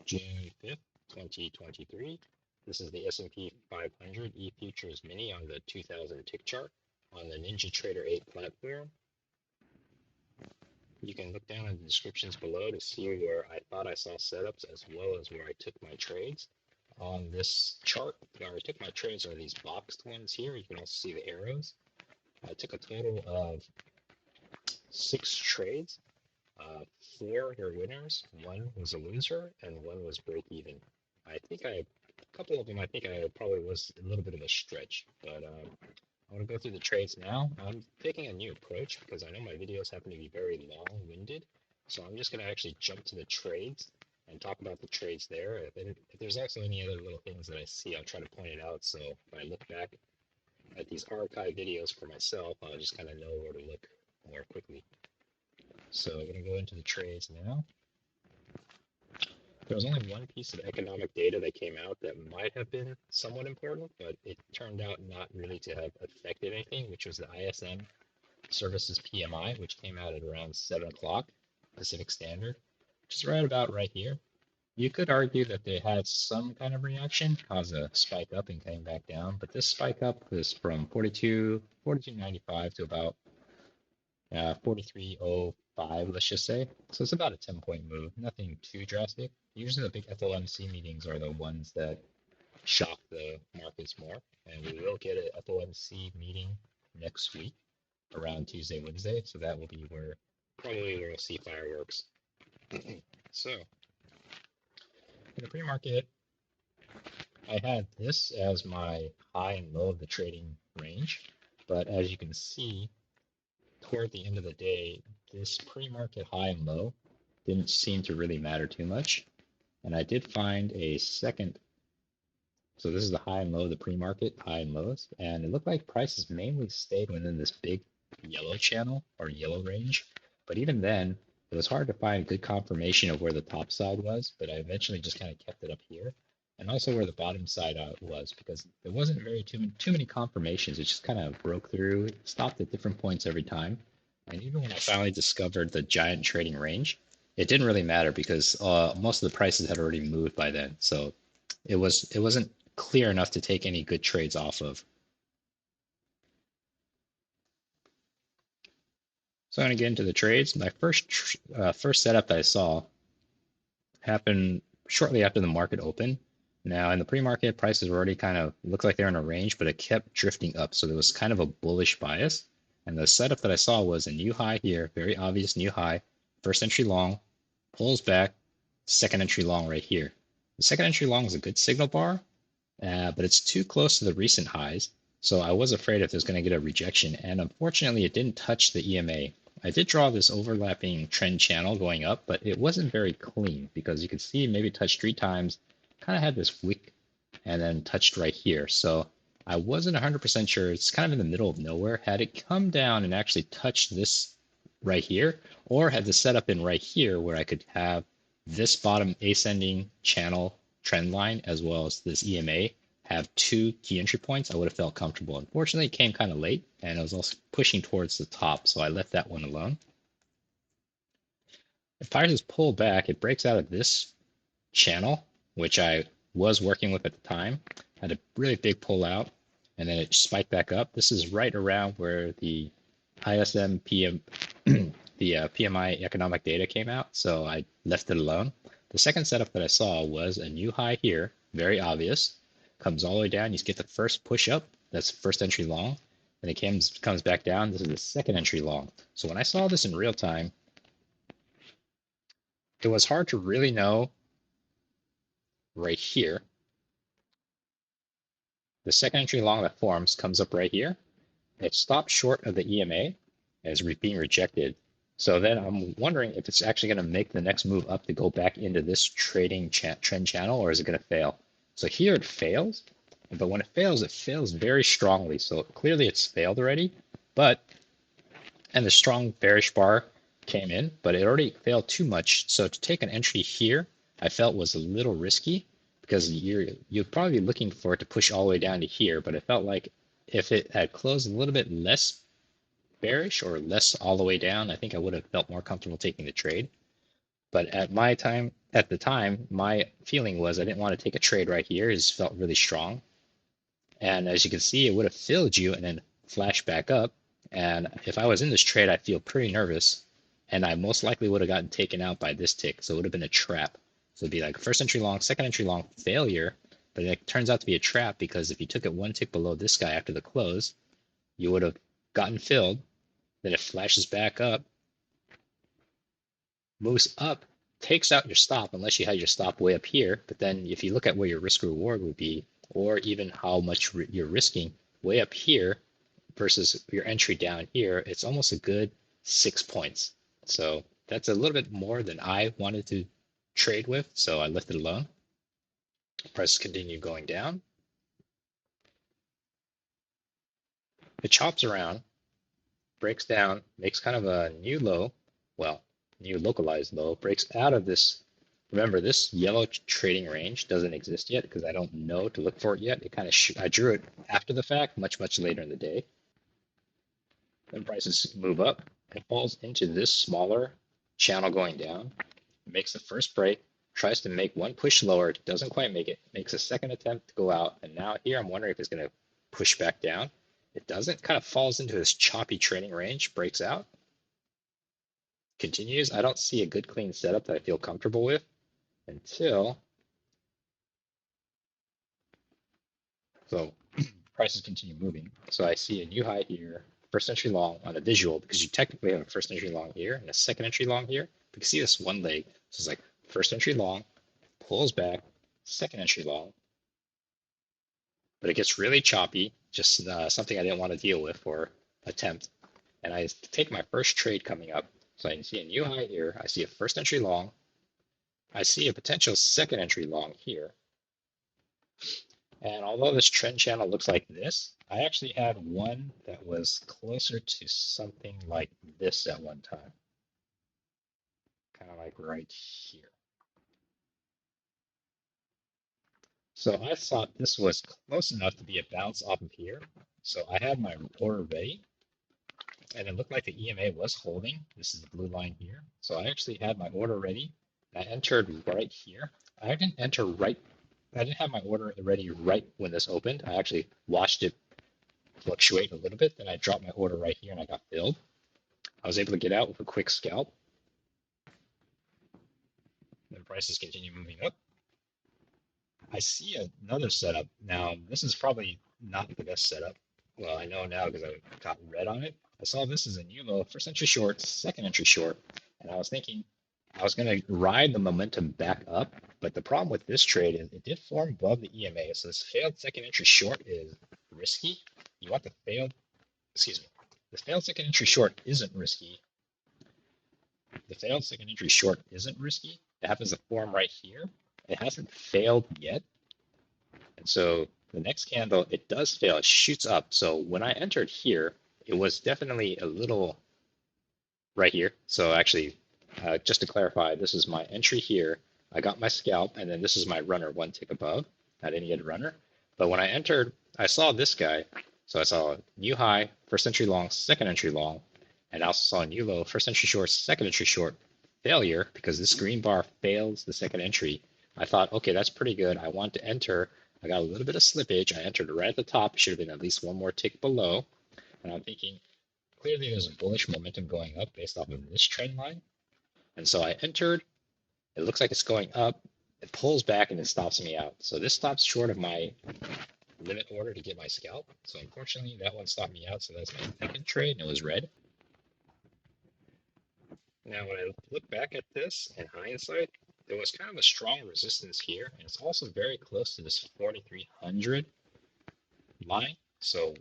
June 5th, 2023. This is the S&P 500 E-Futures Mini on the 2000 tick chart on the NinjaTrader 8 platform. You can look down in the descriptions below to see where I thought I saw setups as well as where I took my trades. On this chart, where I took my trades are these boxed ones here. You can also see the arrows. I took a total of 6 trades. 4 were winners, 1 was a loser, and 1 was break even. A couple of them, I think I probably was a little bit of a stretch, but I want to go through the trades now. I'm taking a new approach because I know my videos happen to be very long-winded, so I'm just going to actually jump to the trades and talk about the trades there. If there's also any other little things that I see, I'll try to point it out, so if I look back at these archive videos for myself, I'll just kind of know where to look more quickly. So I'm going to go into the trades now. There was only one piece of economic data that came out that might have been somewhat important, but it turned out not really to have affected anything, which was the ISM Services PMI, which came out at around 7 o'clock Pacific Standard, which is right about right here. You could argue that they had some kind of reaction, caused a spike up and came back down, but this spike up was from 42.95 to about 43.05, let's just say. So it's about a 10-point move, nothing too drastic. Usually the big FOMC meetings are the ones that shock the markets more, and we will get an FOMC meeting next week around Tuesday, Wednesday, so that will be probably where we'll see fireworks. So in the pre-market, I had this as my high and low of the trading range, but as you can see, toward the end of the day, this pre-market high and low didn't seem to really matter too much. And I did find a second. So this is the high and low of the pre-market, high and lows. And it looked like prices mainly stayed within this big yellow channel or yellow range. But even then, it was hard to find good confirmation of where the top side was. But I eventually just kind of kept it up here. And also where the bottom side was, because there wasn't too many confirmations. It just kind of broke through, stopped at different points every time. And even when I finally discovered the giant trading range, it didn't really matter because most of the prices had already moved by then. So it wasn't clear enough to take any good trades off of. So I'm going to get into the trades. My first setup that I saw happened shortly after the market opened. Now in the pre-market, prices were already kind of looked like they're in a range, but it kept drifting up. So there was kind of a bullish bias. And the setup that I saw was a new high here, very obvious new high, first entry long, pulls back, second entry long right here. The second entry long is a good signal bar, but it's too close to the recent highs. So I was afraid if there's going to get a rejection. And unfortunately, it didn't touch the EMA. I did draw this overlapping trend channel going up, but it wasn't very clean because you could see maybe touched 3 times, kind of had this wick and then touched right here. So I wasn't 100% sure. It's kind of in the middle of nowhere. Had it come down and actually touched this right here, or had the setup in right here where I could have this bottom ascending channel trend line as well as this EMA have 2 key entry points, I would have felt comfortable. Unfortunately, it came kind of late and it was also pushing towards the top, so I left that one alone. If prices pull back, it breaks out of this channel, which I was working with at the time, had a really big pull out, and then it spiked back up. This is right around where the ISM PMI economic data came out, so I left it alone. The second setup that I saw was a new high here, very obvious, comes all the way down. You get the first push up, that's first entry long, and it comes back down. This is the second entry long. So when I saw this in real time, it was hard to really know right here. The second entry long that forms comes up right here. It stopped short of the EMA as being rejected. So then I'm wondering if it's actually going to make the next move up to go back into this trading trend channel, or is it going to fail? So here it fails, but when it fails very strongly. So clearly it's failed already, and the strong bearish bar came in, but it already failed too much. So to take an entry here, I felt was a little risky because you're probably looking for it to push all the way down to here, but it felt like if it had closed a little bit less bearish or less all the way down, I think I would have felt more comfortable taking the trade. But at the time, my feeling was I didn't want to take a trade right here. It just felt really strong. And as you can see, it would have filled you and then flashed back up. And if I was in this trade, I feel pretty nervous. And I most likely would have gotten taken out by this tick. So it would have been a trap. So it'd be like first entry long, second entry long, failure. But it turns out to be a trap because if you took it one tick below this guy after the close, you would have gotten filled. Then it flashes back up, moves up, takes out your stop unless you had your stop way up here. But then if you look at where your risk reward would be, or even how much you're risking way up here versus your entry down here, it's almost a good 6 points. So that's a little bit more than I wanted to trade with. So I left it alone. Prices continue going down. It chops around, breaks down, makes kind of a new low. Well, new localized low, breaks out of this. Remember, this yellow trading range doesn't exist yet because I don't know to look for it yet. It kind of I drew it after the fact, much later in the day. Then prices move up. It falls into this smaller channel going down. Makes the first break, tries to make one push lower, doesn't quite make it, makes a second attempt to go out, and now here I'm wondering if it's going to push back down. It doesn't, kind of falls into this choppy trading range, breaks out, continues. I don't see a good clean setup that I feel comfortable with until, so prices continue moving. So I see a new high here, first entry long on a visual, because you technically have a first entry long here and a second entry long here. But you can see this one leg. So it's like first entry long, pulls back, second entry long, but it gets really choppy, just something I didn't want to deal with or attempt. And I take my first trade coming up. So I can see a new high here. I see a first entry long. I see a potential second entry long here. And although this trend channel looks like this, I actually had one that was closer to something like this at one time. Kind of like right here. So I thought this was close enough to be a bounce off of here. So I had my order ready. And it looked like the EMA was holding. This is the blue line here. So I actually had my order ready. I entered right here. I didn't enter right. I didn't have my order ready right when this opened. I actually watched it fluctuate a little bit. Then I dropped my order right here and I got filled. I was able to get out with a quick scalp. Then prices continue moving up. I see another setup. Now, this is probably not the best setup. Well, I know now because I got red on it. I saw this as a new low, first entry short, second entry short. And I was thinking I was going to ride the momentum back up. But the problem with this trade is it did form above the EMA. So this failed second entry short is risky. You want the failed, excuse me, the failed second entry short isn't risky. The failed second entry short isn't risky. It happens to form right here. It hasn't failed yet. And so the next candle, it does fail, it shoots up. So when I entered here, it was definitely a little right here. So actually, just to clarify, this is my entry here. I got my scalp, and then this is my runner one tick above. I didn't get a runner. But when I entered, I saw this guy. So I saw a new high, first entry long, second entry long, and I also saw a new low, first entry short, second entry short, failure, because this green bar fails the second entry. I thought, okay, that's pretty good. I want to enter. I got a little bit of slippage. I entered right at the top. It should have been at least one more tick below. And I'm thinking, clearly there's a bullish momentum going up based off of this trend line. And so I entered. It looks like it's going up. It pulls back and it stops me out. So this stops short of my limit order to get my scalp. So unfortunately, that one stopped me out. So that's my second trade, and it was red. Now, when I look back at this in hindsight, there was kind of a strong resistance here, and it's also very close to this 4,300 line. So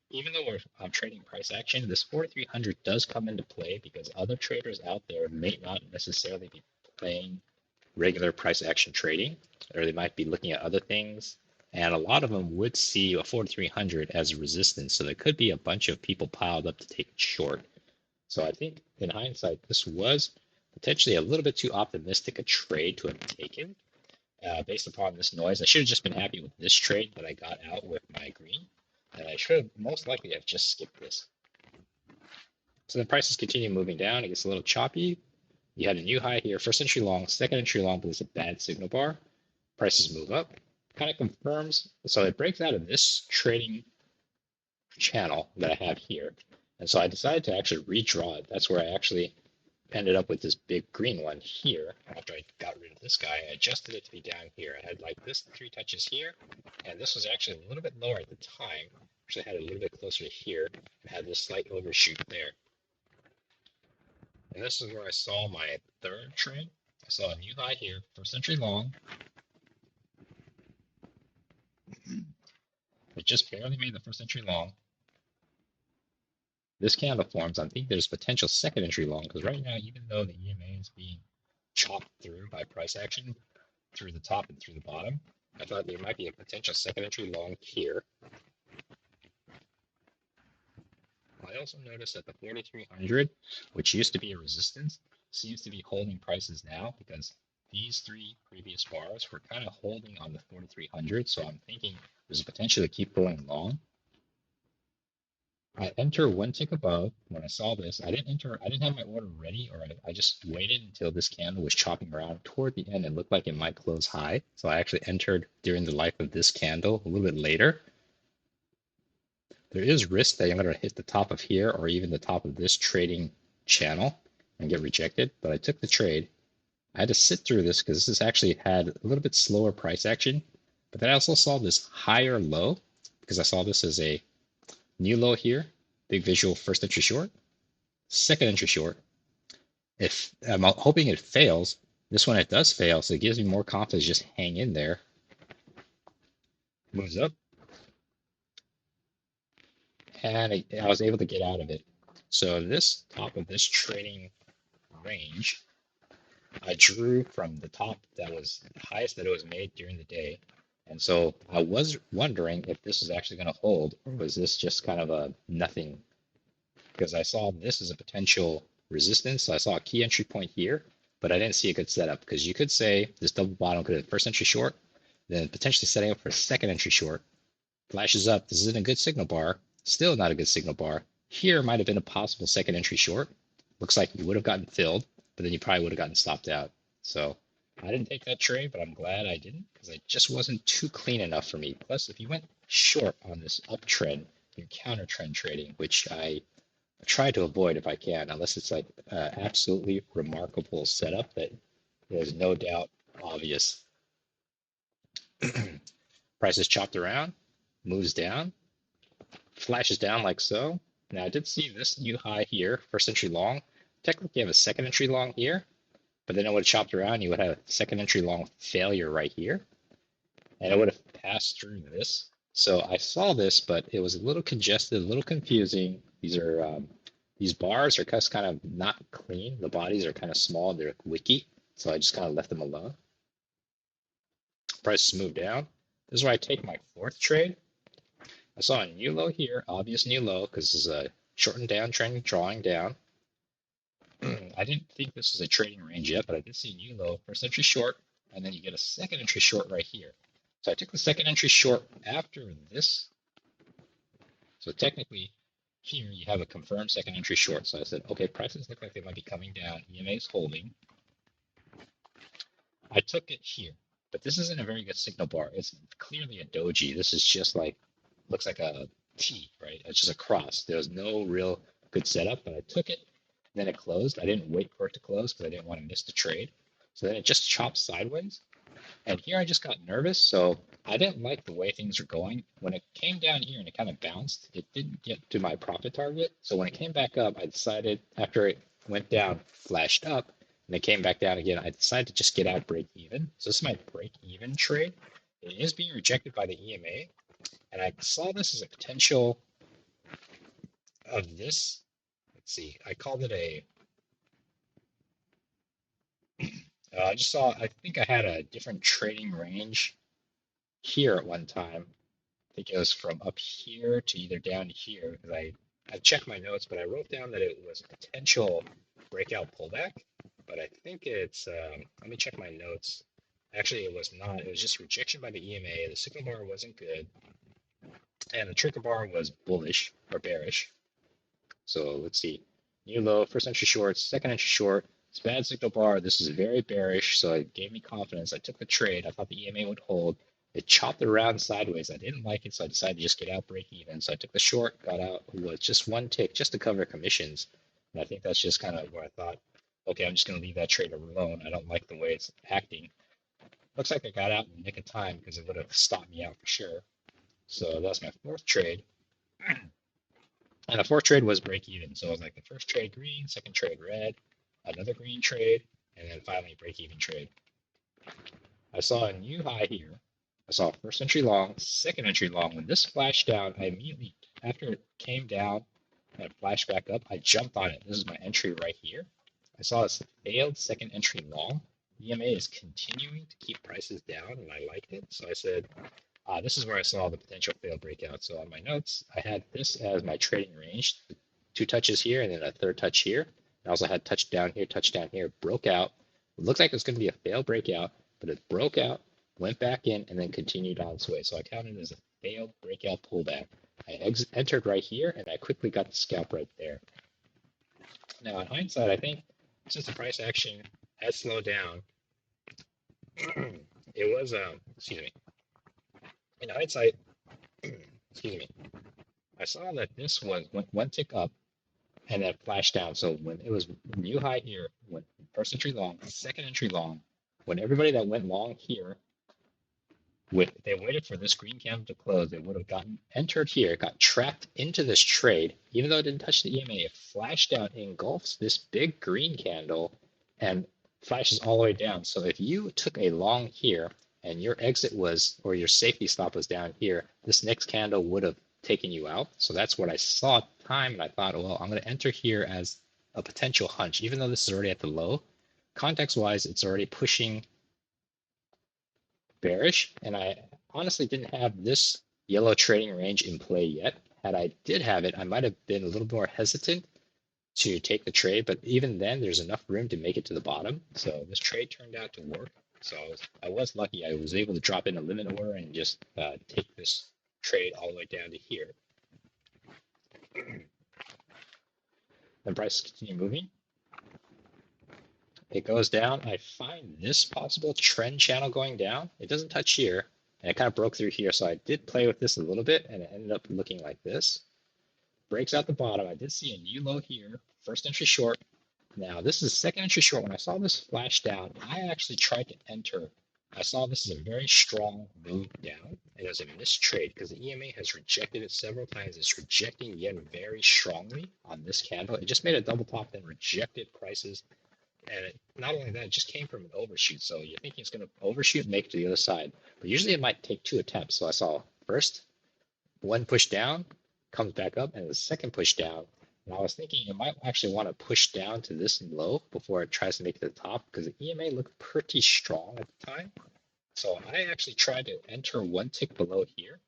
even though I'm trading price action, this 4,300 does come into play because other traders out there may not necessarily be playing regular price action trading, or they might be looking at other things. And a lot of them would see a 4,300 as a resistance. So there could be a bunch of people piled up to take short. So I think in hindsight, this was potentially a little bit too optimistic a trade to have taken based upon this noise. I should have just been happy with this trade that I got out with my green. And I should have most likely have just skipped this. So the prices continue moving down. It gets a little choppy. You had a new high here, first entry long, second entry long, but it's a bad signal bar. Prices move up, kind of confirms. So it breaks out of this trading channel that I have here. And so I decided to actually redraw it. That's where I actually ended up with this big green one here. After I got rid of this guy, I adjusted it to be down here. I had like this 3 touches here, and this was actually a little bit lower at the time. Actually had it a little bit closer to here, and had this slight overshoot there. And this is where I saw my third trade. I saw a new high here, first entry long. It just barely made the first entry long. This candle forms. I think there's potential second entry long because right now, even though the EMA is being chopped through by price action through the top and through the bottom, I thought there might be a potential second entry long here. I also noticed that the 4,300, which used to be a resistance, seems to be holding prices now because these 3 previous bars were kind of holding on the 4,300. So I'm thinking there's a potential to keep going long. I enter 1 tick above. When I saw this, I didn't have my order ready, or I just waited until this candle was chopping around. Toward the end, it looked like it might close high. So I actually entered during the life of this candle a little bit later. There is risk that I'm going to hit the top of here or even the top of this trading channel and get rejected, but I took the trade. I had to sit through this because this has actually had a little bit slower price action, but then I also saw this higher low because I saw this as a new low here, big visual first entry short, second entry short. If I'm hoping it fails, this one it does fail, so it gives me more confidence. Just hang in there. Moves up, and I was able to get out of it. So this top of this trading range, I drew from the top that was the highest that it was made during the day. And so I was wondering if this is actually going to hold, or was this just kind of a nothing? Because I saw this as a potential resistance. So I saw a key entry point here, but I didn't see a good setup because you could say this double bottom could have first entry short, then potentially setting up for a second entry short. Flashes up. This isn't a good signal bar. Still not a good signal bar. Here might have been a possible second entry short. Looks like you would have gotten filled, but then you probably would have gotten stopped out. So I didn't take that trade, but I'm glad I didn't because it just wasn't too clean enough for me. Plus, if you went short on this uptrend, you're counter trend trading, which I try to avoid if I can, unless it's like absolutely remarkable setup that is no doubt obvious. Price is chopped around, moves down, flashes down like so. Now I did see this new high here, first entry long. Technically you have a second entry long here, but then it would have chopped around. You would have a second entry long failure right here, and it would have passed through this. So I saw this, but it was a little congested, a little confusing. These bars are just kind of not clean. The bodies are kind of small. They're wicky, so I just kind of left them alone. Prices move down. This is where I take my fourth trade. I saw a new low here, obvious new low, because this is a shortened down trend drawing down. I didn't think this was a trading range yet, but I did see a new low, first entry short, and then you get a second entry short right here. So I took the second entry short after this. So technically, here you have a confirmed second entry short. So I said, okay, prices look like they might be coming down. EMA is holding. I took it here, but this isn't a very good signal bar. It's clearly a doji. This is just like, looks like a T, right? It's just a cross. There's no real good setup, but I took it. Then it closed. I didn't wait for it to close because I didn't want to miss the trade. So then it just chopped sideways. And here I just got nervous. So I didn't like the way things are going. When it came down here and it kind of bounced, it didn't get to my profit target. So when it came back up, I decided after it went down, flashed up, and it came back down again, I decided to just get out break even. So this is my break even trade. It is being rejected by the EMA. And I saw this as a potential of this. Let's see, I called it a, I just saw, I think I had a different trading range here at one time. I think it was from up here to either down here because I checked my notes, but I wrote down that it was a potential breakout pullback. But I think it's, let me check my notes. Actually, it was not. It was just rejection by the EMA. The signal bar wasn't good. And the trigger bar was bullish or bearish. So let's see. New low, first entry short, second entry short, It's bad signal bar. This is very bearish, so it gave me confidence. I took the trade. I thought the EMA would hold. It chopped around sideways. I didn't like it, so I decided to just get out, break even. So I took the short, got out with just one tick, just to cover commissions. And I think that's just kind of where I thought, okay, I'm just going to leave that trade alone. I don't like the way it's acting. Looks like I got out in the nick of time because it would have stopped me out for sure. So that's my fourth trade. And the fourth trade was break even. So it was like the first trade green, second trade red, another green trade, and then finally break even trade. I saw a new high here. I saw first entry long, second entry long. When this flashed down, I immediately, after it came down and flashed back up, I jumped on it. This is my entry right here. I saw this failed second entry long. EMA is continuing to keep prices down, and I liked it. So I said, this is where I saw the potential failed breakout. So on my notes, I had this as my trading range, 2 touches here and then a third touch here. I also had touch down here, broke out. It looked like it was going to be a failed breakout, but it broke out, went back in, and then continued on its way. So I counted it as a failed breakout pullback. I entered right here, and I quickly got the scalp right there. Now, in hindsight, I think since the price action has slowed down, it was, excuse me, in hindsight, excuse me, I saw that this was went one tick up and then flashed down. So when it was new high here, went first entry long, second entry long, when everybody that went long here, if they waited for this green candle to close, they would have gotten entered here, got trapped into this trade. Even though it didn't touch the EMA, it flashed down, engulfs this big green candle, and flashes all the way down. So if you took a long here and your exit was, or your safety stop was down here, this next candle would have taken you out. So that's what I saw at the time, and I thought, well, I'm going to enter here as a potential hunch, even though this is already at the low. Context-wise, it's already pushing bearish, and I honestly didn't have this yellow trading range in play yet. Had I did have it, I might have been a little more hesitant to take the trade, but even then there's enough room to make it to the bottom. So this trade turned out to work. So I was lucky. I was able to drop in a limit order and just take this trade all the way down to here. Then prices continue moving. It goes down. I find this possible trend channel going down. It doesn't touch here, and it kind of broke through here. So I did play with this a little bit, and it ended up looking like this. Breaks out the bottom. I did see a new low here. First entry short. Now this is second entry short. When I saw this flash down, I actually tried to enter. I saw this as a very strong move down, and it was a missed trade because the EMA has rejected it several times. It's rejecting yen very strongly on this candle. It just made a double top, then rejected prices. And not only that, it just came from an overshoot. So you're thinking it's going to overshoot and make it to the other side. But usually it might take 2 attempts. So I saw first one push down, comes back up, and the second push down. And I was thinking it might actually want to push down to this low before it tries to make it to the top because the EMA looked pretty strong at the time. So I actually tried to enter one tick below here.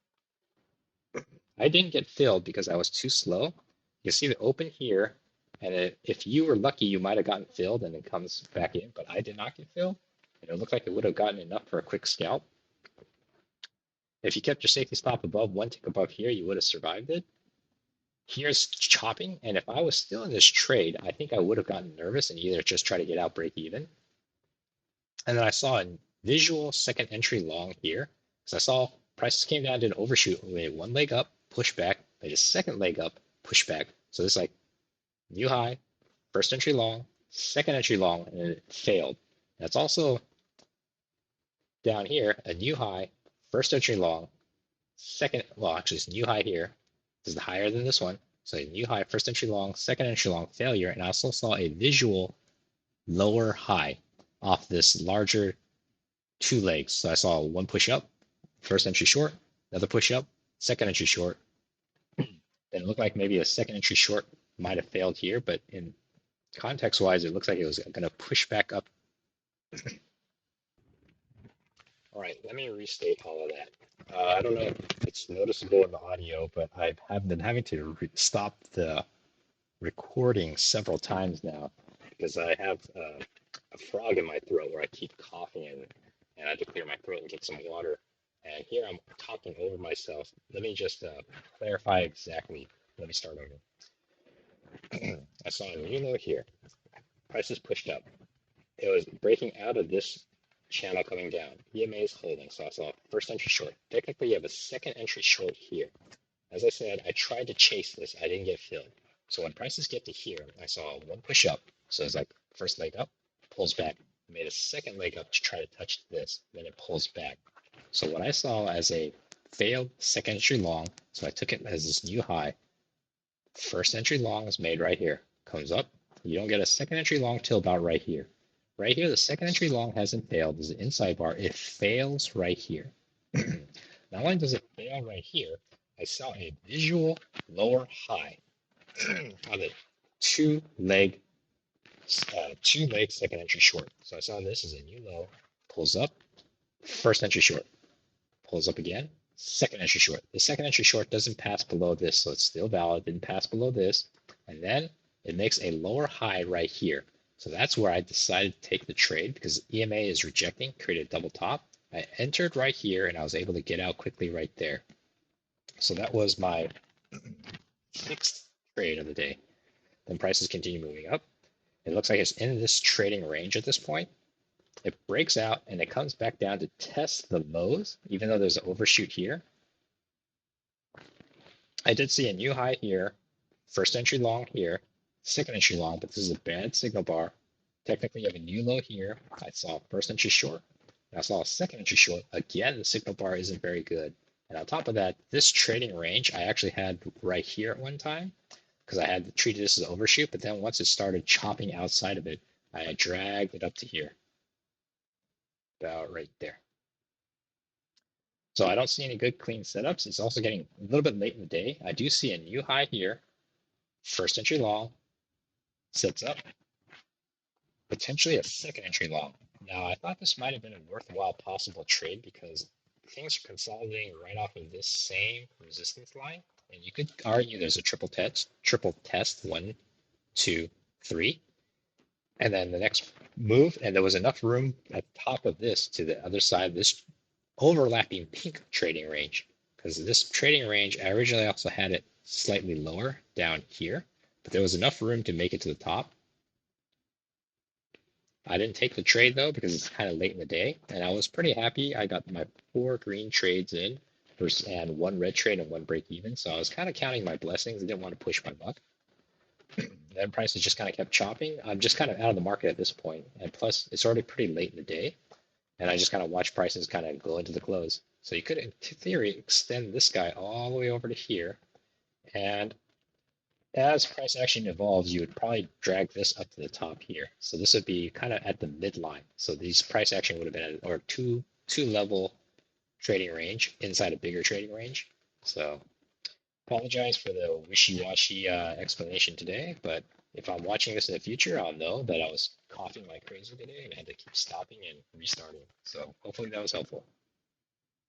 I didn't get filled because I was too slow. You can see the open here. And if you were lucky, you might have gotten filled and it comes back in, but I did not get filled. And it looked like it would have gotten enough for a quick scalp. If you kept your safety stop above, one tick above here, you would have survived it. Here's chopping, and if I was still in this trade, I think I would have gotten nervous and either just try to get out, break even. And then I saw a visual second entry long here. So I saw prices came down, did an overshoot, we made one leg up, push back, made a second leg up, push back. So this is like new high, first entry long, second entry long, and it failed. That's also down here, a new high, first entry long, second, well, actually it's new high here. This is higher than this one. So a new high, first entry long, second entry long, failure. And I also saw a visual lower high off this larger 2 legs. So I saw one push up, first entry short, another push up, second entry short. Then it looked like maybe a second entry short might have failed here, but in context wise, it looks like it was going to push back up. All right, let me restate all of that. I don't know if it's noticeable in the audio, but I have been having to stop the recording several times now because I have a frog in my throat where I keep coughing and I had to clear my throat and get some water. And here I'm talking over myself. Let me just clarify exactly. Let me start over. I saw a new low here. Prices pushed up. it was breaking out of this channel coming down. EMA is holding, so I saw first entry short. Technically, you have a second entry short here. As I said, I tried to chase this. I didn't get filled. So when prices get to here, I saw one push up. So it's like first leg up, pulls back. Made a second leg up to try to touch this. Then it pulls back. So what I saw as a failed second entry long, so I took it as this new high. First entry long is made right here. Comes up. You don't get a second entry long till about right here. Right here, the second entry long hasn't failed. There's an inside bar. It fails right here. Not only does it fail right here, I saw a visual lower high on the two leg second entry short. So I saw this as a new low, pulls up, first entry short, pulls up again, second entry short. The second entry short doesn't pass below this, so it's still valid, didn't pass below this. And then it makes a lower high right here. So that's where I decided to take the trade because EMA is rejecting, created a double top. I entered right here and I was able to get out quickly right there. So that was my sixth trade of the day. Then prices continue moving up. It looks like it's in this trading range at this point. It breaks out and it comes back down to test the lows, even though there's an overshoot here. I did see a new high here, first entry long here, second entry long, but this is a bad signal bar. Technically, you have a new low here. I saw first entry short. And I saw a second entry short. Again, the signal bar isn't very good. And on top of that, this trading range I actually had right here at one time because I had treated this as an overshoot. But then once it started chopping outside of it, I had dragged it up to here, about right there. So I don't see any good clean setups. It's also getting a little bit late in the day. I do see a new high here, first entry long, sets up, potentially a second entry long. Now, I thought this might have been a worthwhile possible trade because things are consolidating right off of this same resistance line. And you could argue there's a triple test, 1, 2, 3. And then the next move, and there was enough room at the top of this to the other side of this overlapping pink trading range. Because this trading range, I originally also had it slightly lower down here, but there was enough room to make it to the top. I didn't take the trade though because it's kind of late in the day, and I was pretty happy. I got my 4 green trades in, and 1 red trade and 1 break even. So I was kind of counting my blessings. I didn't want to push my luck. Then prices just kind of kept chopping. I'm just kind of out of the market at this point, and plus it's already pretty late in the day, and I just kind of watch prices kind of go into the close. So you could, in theory, extend this guy all the way over to here, and as price action evolves, you would probably drag this up to the top here. So this would be kind of at the midline. So these price action would have been at, or two level trading range inside a bigger trading range. So apologize for the wishy-washy explanation today, but if I'm watching this in the future, I'll know that I was coughing like crazy today and had to keep stopping and restarting. So hopefully that was helpful.